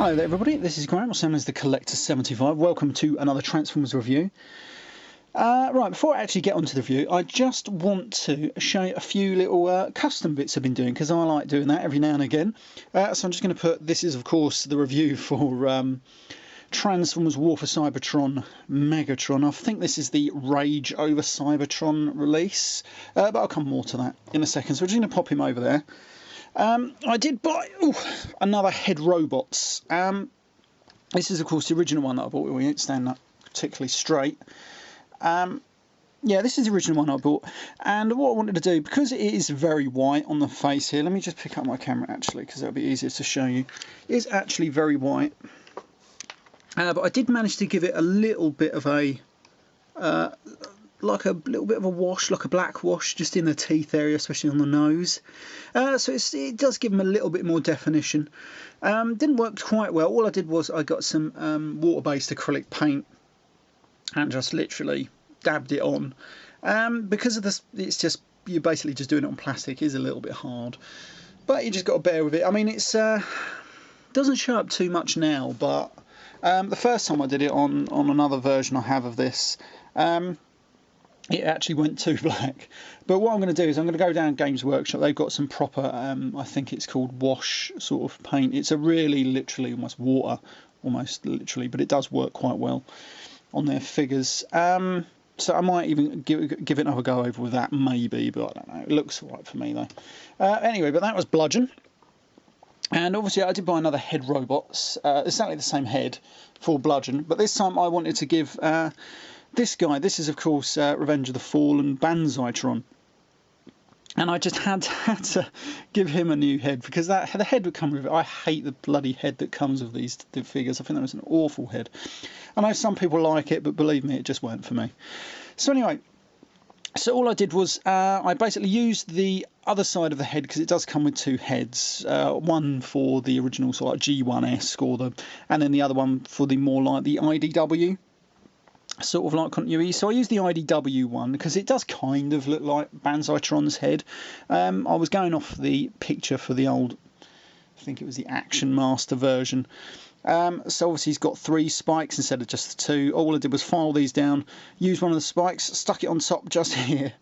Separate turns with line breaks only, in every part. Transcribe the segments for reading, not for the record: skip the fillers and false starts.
Hello there everybody, this is Graham, also known as the Collector 75. Welcome to another Transformers review. Right, before I actually get onto the review, I just want to show you a few little custom bits I've been doing, because I like doing that every now and again. So I'm just going to put, this is of course the review for Transformers War for Cybertron Megatron. I think this is the Rage over Cybertron release, but I'll come more to that in a second, so we're just going to pop him over there. I did buy another Head Robots. This is of course the original one that I bought. We ain't standing up particularly straight. Yeah, this is the original one I bought, and what I wanted to do, because it is very white on the face here, let me just pick up my camera actually, because it'll be easier to show you. It is actually very white, but I did manage to give it a little bit of a like a little bit of a wash, like a black wash, just in the teeth area, especially on the nose. So it does give them a little bit more definition. Didn't work quite well. All I did was I got some water-based acrylic paint and just literally dabbed it on. Because of this, it's just, you're basically just doing it on plastic. It is a little bit hard, but you just got to bear with it. I mean, it's doesn't show up too much now, but the first time I did it on another version I have of this, it actually went too black. But what I'm going to do is I'm going to go down Games Workshop. They've got some proper, I think it's called wash sort of paint. It's a really literally almost water, almost literally, but it does work quite well on their figures. So I might even give it another go over with that, maybe, but I don't know. It looks alright for me though. Anyway, but that was Bludgeon. And obviously I did buy another Head Robots, exactly the same head for Bludgeon, but this time I wanted to give this guy, this is of course Revenge of the Fallen Banzaitron, and I just had to give him a new head, because the head would come with it. I hate the bloody head that comes with these figures. I think that was an awful head. I know some people like it, but believe me, it just weren't for me. So anyway, so all I did was I basically used the other side of the head, because it does come with two heads, one for the original sort of G1-esque, and then the other one for the more like the IDW sort of like continuity. So I used the IDW one because it does kind of look like Banzaitron's head. I was going off the picture for the old, I think it was the Action Master version. So obviously he's got 3 spikes instead of just the 2. All I did was file these down, use one of the spikes, stuck it on top just here.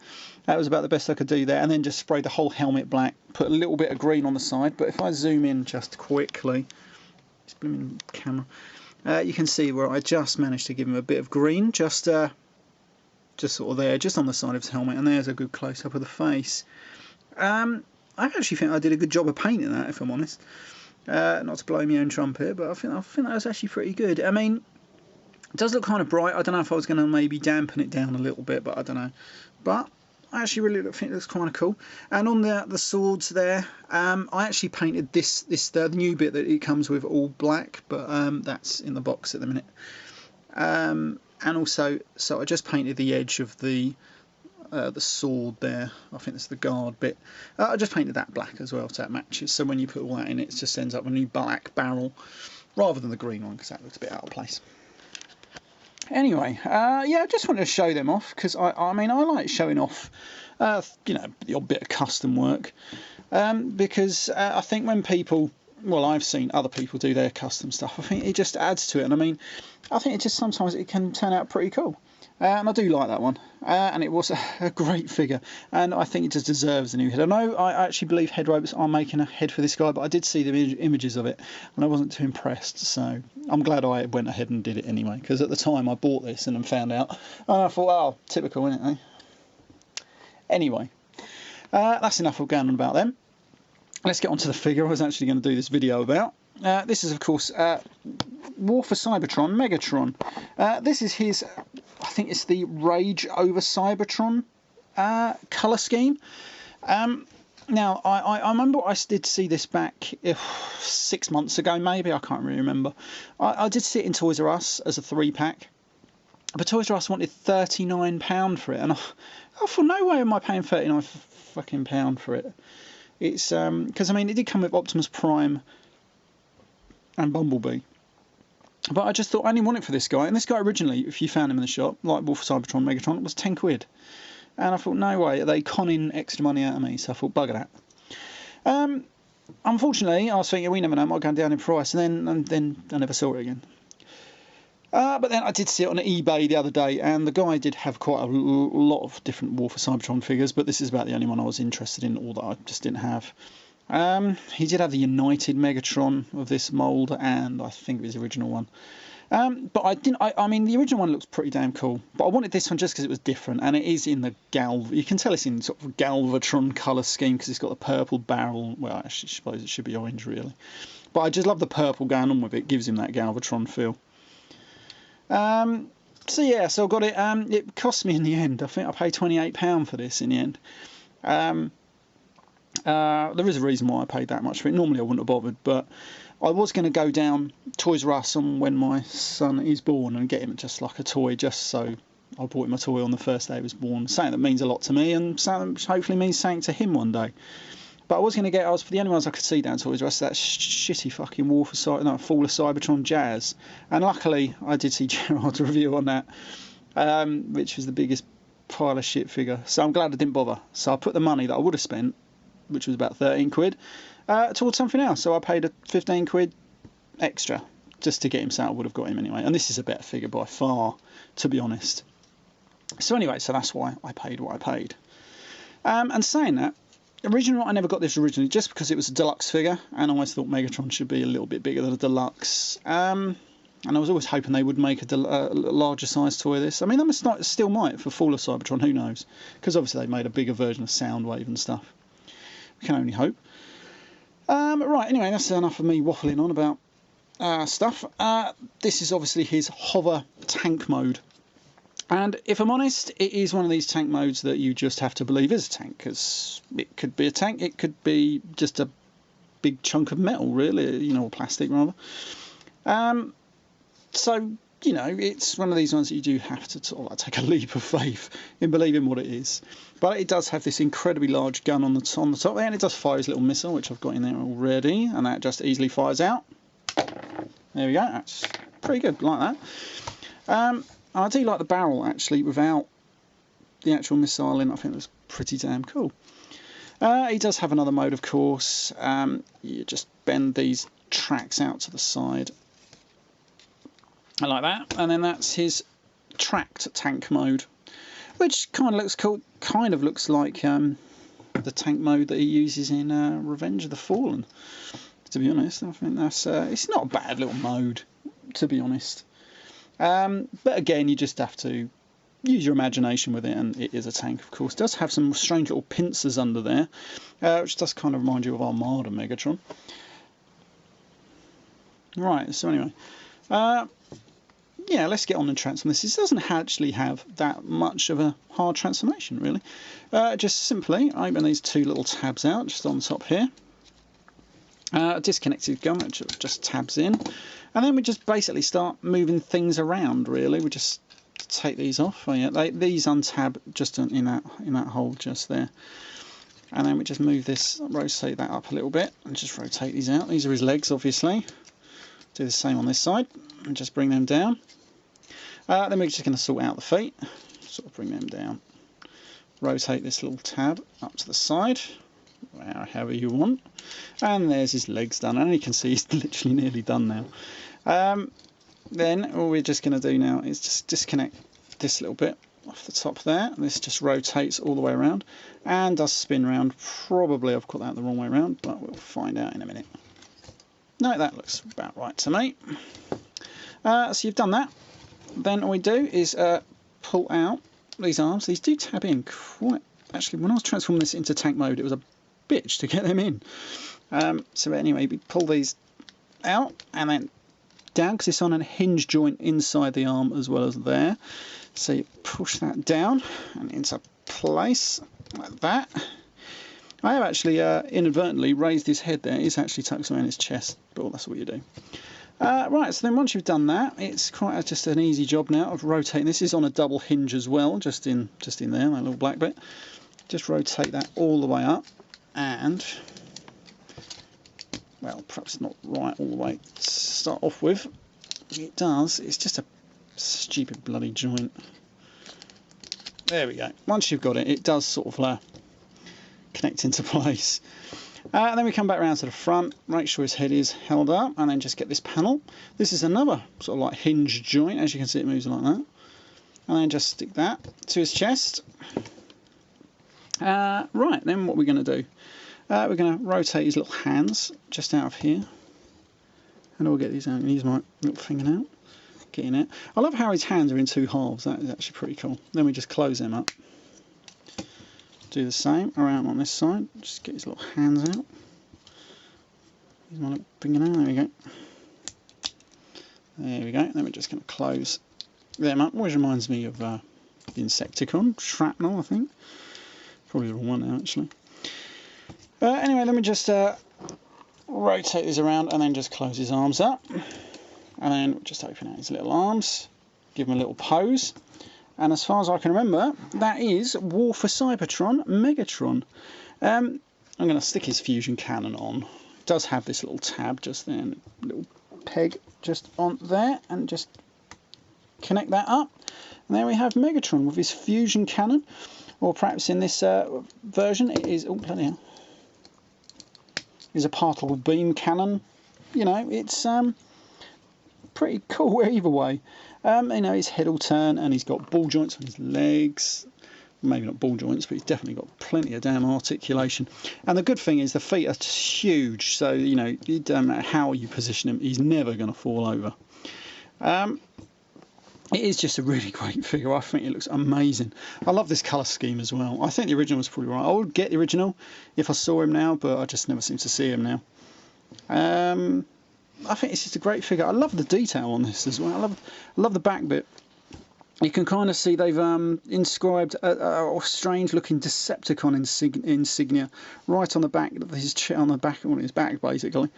That was about the best I could do there, and then just spray the whole helmet black, put a little bit of green on the side. But if I zoom in just quickly, just blooming camera, you can see where I just managed to give him a bit of green, just sort of there, just on the side of his helmet, and there's a good close-up of the face. I actually think I did a good job of painting that, if I'm honest. Not to blow my own trumpet, but I think that was actually pretty good. I mean, it does look kind of bright. I don't know if I was going to maybe dampen it down a little bit, but I don't know. But I actually really think it looks kind of cool. And on the swords there, I actually painted the new bit that it comes with all black, but that's in the box at the minute. And also, so I just painted the edge of the sword there. I think that's the guard bit. I just painted that black as well, so that matches. So when you put all that in, it just ends up a new black barrel rather than the green one, because that looks a bit out of place. Anyway, yeah, I just wanted to show them off, because I mean, I like showing off, you know, the odd bit of custom work, because I think when people, well, I've seen other people do their custom stuff, I think it just adds to it, and I mean, I think it just sometimes it can turn out pretty cool. And I do like that one, and it was a great figure, and I think it just deserves a new head. I know I actually believe Head Robots are making a head for this guy, but I did see the images of it, and I wasn't too impressed, so I'm glad I went ahead and did it anyway, because at the time I bought this and then found out, and I thought, oh, typical, isn't it, eh? Anyway, that's enough of going on about them. Let's get on to the figure I was actually going to do this video about. This is, of course, War for Cybertron Megatron. This is his, I think it's the Rage over Cybertron colour scheme. Now, I remember I did see this back 6 months ago, maybe, I can't really remember. I did see it in Toys R Us as a 3-pack. But Toys R Us wanted £39 for it, and I thought, no way am I paying £39 fucking for it. It's because I mean, it did come with Optimus Prime and Bumblebee, but I just thought I only want it for this guy. And this guy originally, if you found him in the shop, like War for Cybertron Megatron, it was 10 quid. And I thought, no way, are they conning extra money out of me? So I thought, bugger that. unfortunately, I was thinking, we never know, it might go down in price, and then I never saw it again. But then I did see it on eBay the other day, and the guy did have quite a lot of different War for Cybertron figures, but this is about the only one I was interested in, or that I just didn't have. He did have the United Megatron of this mould, and I think it was the original one. But I didn't. I mean, the original one looks pretty damn cool, but I wanted this one just because it was different, and it is in the You can tell it's in sort of galvatron colour scheme because it's got the purple barrel. Well, actually, I suppose it should be orange really, but I just love the purple going on with it. It gives him that galvatron feel. So yeah, so I got it. It cost me in the end. I think I paid £28 for this in the end. There is a reason why I paid that much for it. Normally I wouldn't have bothered, but I was going to go down Toys R Us on when my son is born and get him just like a toy, just so I bought him a toy on the first day he was born. Something that means a lot to me, and something that hopefully means something to him one day. But I was going to get, for the only ones I could see down Toys R Us, that shitty fucking Fall of Cybertron Jazz. And luckily, I did see Gerard's review on that, which was the biggest pile of shit figure. So I'm glad I didn't bother. So I put the money that I would have spent, which was about 13 quid, towards something else. So I paid a 15 quid extra just to get him, so I would have got him anyway. And this is a better figure by far, to be honest. So anyway, so that's why I paid what I paid. And saying that, I never got this originally just because it was a deluxe figure, and I always thought Megatron should be a little bit bigger than a deluxe. And I was always hoping they would make a larger size toy of this. I mean, they still might for Fall of Cybertron, who knows? Because obviously they made a bigger version of Soundwave and stuff. We can only hope. Right, anyway, that's enough of me waffling on about stuff. This is obviously his hover tank mode. And if I'm honest, it is one of these tank modes that you just have to believe is a tank, because it could be a tank, it could be just a big chunk of metal, really, or plastic rather. So, it's one of these ones that you do have to sort of like take a leap of faith in believing what it is. But it does have this incredibly large gun on the top there, and it does fire his little missile, which I've got in there already, and that just easily fires out. There we go, that's pretty good, like that. I do like the barrel, actually, without the actual missile in. I think it was pretty damn cool. He does have another mode, of course. You just bend these tracks out to the side. I like that. And then that's his tracked tank mode, which kind of looks cool. Kind of looks like the tank mode that he uses in Revenge of the Fallen, to be honest. I think that's it's not a bad little mode, to be honest. But again, you just have to use your imagination with it, and it is a tank, of course. It does have some strange little pincers under there, which does kind of remind you of Armada Megatron. Right, so anyway, yeah, let's get on and transform this. This doesn't actually have that much of a hard transformation, really. Just simply open these two little tabs out, just on top here. Disconnected gun, which just tabs in. And then we just basically start moving things around, really. We just take these off. Oh, yeah, these untab just in that hole just there. And then we just move this, rotate that up a little bit, and just rotate these out. These are his legs, obviously. Do the same on this side, and just bring them down. Then we're just going to sort out the feet. Sort of bring them down. Rotate this little tab up to the side, however you want. And there's his legs done, and you can see he's literally nearly done now. Then all we're just going to do now is just disconnect this little bit off the top there. This just rotates all the way around and does spin round. Probably I've got that the wrong way around, but we'll find out in a minute. No, that looks about right to me. So you've done that. Then all we do is pull out these arms. These do tab in quite... Actually, when I was transforming this into tank mode, it was a bitch to get them in. So anyway, we pull these out and then down, because it's on a hinge joint inside the arm as well as there. So you push that down and into place like that. I have actually inadvertently raised his head there. He's actually tucked around his chest, but that's what you do. Right, so then once you've done that, it's quite just an easy job now of rotating. This is on a double hinge as well, just in there, that little black bit. Just rotate that all the way up, and well, perhaps not right all the way to start off with. It does. It's just a stupid bloody joint. There we go. Once you've got it, it does sort of connect into place. And then we come back around to the front, make sure his head is held up, and then just get this panel. This is another sort of like hinge joint, as you can see it moves like that. And then just stick that to his chest. Right, then what we're going to do, we're going to rotate his little hands just out of here. And I'll get these out and use my little fingernail. Getting it. I love how his hands are in two halves, that is actually pretty cool. Then we just close them up. Do the same around on this side, just get his little hands out. Use my little fingernail, there we go. There we go, then we're just going to close them up. Always reminds me of the Insecticon, shrapnel I think. Probably the wrong one now actually. Anyway, let me just rotate these around and then just close his arms up. And then just open out his little arms, give him a little pose. And as far as I can remember, that is War for Cybertron, Megatron. I'm going to stick his fusion cannon on. It does have this little tab just there, and a little peg just on there, and just connect that up. And there we have Megatron with his fusion cannon, or perhaps in this version it is, oh bloody hell, is a particle beam cannon. You know, it's pretty cool either way. You know, his head will turn, and he's got ball joints on his legs. Maybe not ball joints, but he's definitely got plenty of damn articulation. And the good thing is the feet are huge, so you know, it doesn't matter how you position him, he's never going to fall over. It is just a really great figure. I think it looks amazing. I love this colour scheme as well. I think the original was probably right. I would get the original if I saw him now, but I just never seem to see him now. I think it's just a great figure. I love the detail on this as well. I love the back bit. You can kind of see they've inscribed a strange looking Decepticon insignia right on the back of his on his back basically.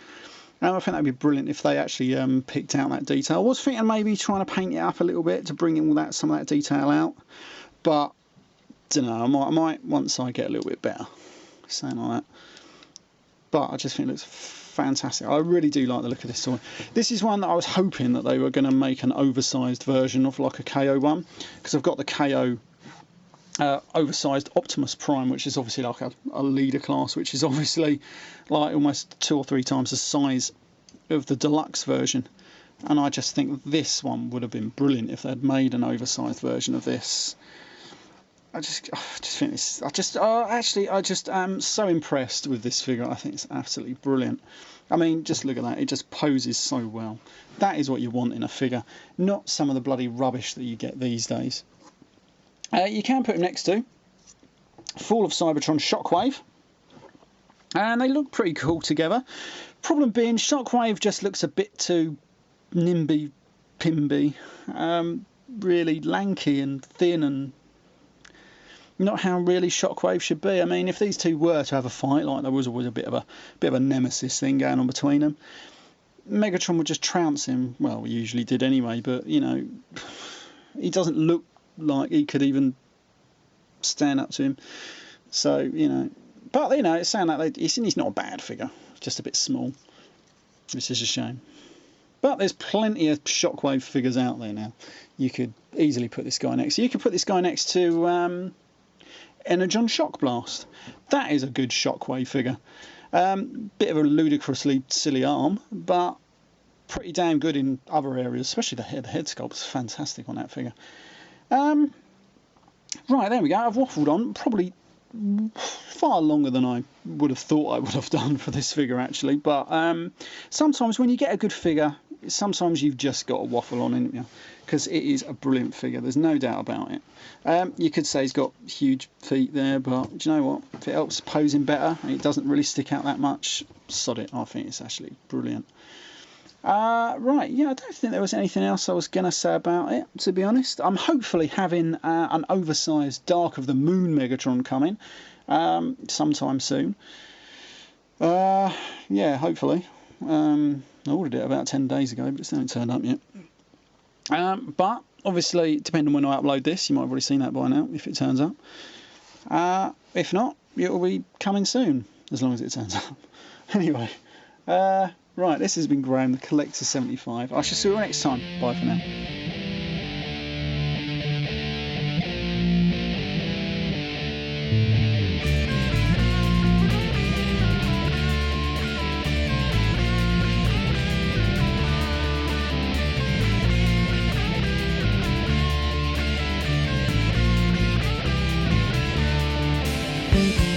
I think that'd be brilliant if they actually picked out that detail. I was thinking maybe trying to paint it up a little bit to bring in some of that detail out, but don't know. I might once I get a little bit better, saying like that. But I just think it looks fantastic. I really do like the look of this toy. This is one that I was hoping that they were going to make an oversized version of, like a KO one, because I've got the KO oversized Optimus Prime, which is obviously like a leader class, which is obviously like almost 2 or 3 times the size of the deluxe version. And I just think this one would have been brilliant if they'd made an oversized version of this. I just think this. I just am so impressed with this figure. I think it's absolutely brilliant. I mean, just look at that. It just poses so well. That is what you want in a figure, not some of the bloody rubbish that you get these days. You can put him next to Fall of Cybertron Shockwave, and they look pretty cool together. Problem being, Shockwave just looks a bit too nimby-pimby, really lanky and thin, and not how really Shockwave should be. I mean, if these two were to have a fight, like there was always a bit of a nemesis thing going on between them, Megatron would just trounce him. Well, we usually did anyway, but you know, he doesn't look like he could even stand up to him. So you know, but you know, it's saying that he's not a bad figure, just a bit small, which is a shame. But there's plenty of Shockwave figures out there now. You could easily put this guy next. You could put this guy next to Energon Shock Blast. That is a good Shockwave figure. Bit of a ludicrously silly arm, but pretty damn good in other areas, especially the head. The head sculpt's fantastic on that figure. Right, there we go. I've waffled on probably far longer than I would have thought I would have done for this figure actually, but sometimes when you get a good figure, sometimes you've just got to waffle on, haven't you? Because it is a brilliant figure, there's no doubt about it. You could say he's got huge feet there, but do you know what? If it helps pose him better and it doesn't really stick out that much, sod it. I think it's actually brilliant. Right, yeah, I don't think there was anything else I was going to say about it, to be honest. I'm hopefully having an oversized Dark of the Moon Megatron coming sometime soon. Yeah, hopefully. I ordered it about 10 days ago, but it's not turned up yet. But obviously, depending on when I upload this, you might have already seen that by now, if it turns up. If not, it will be coming soon, as long as it turns up. Anyway, right, this has been Graham, the Collector 75. I shall see you next time. Bye for now.
Bye.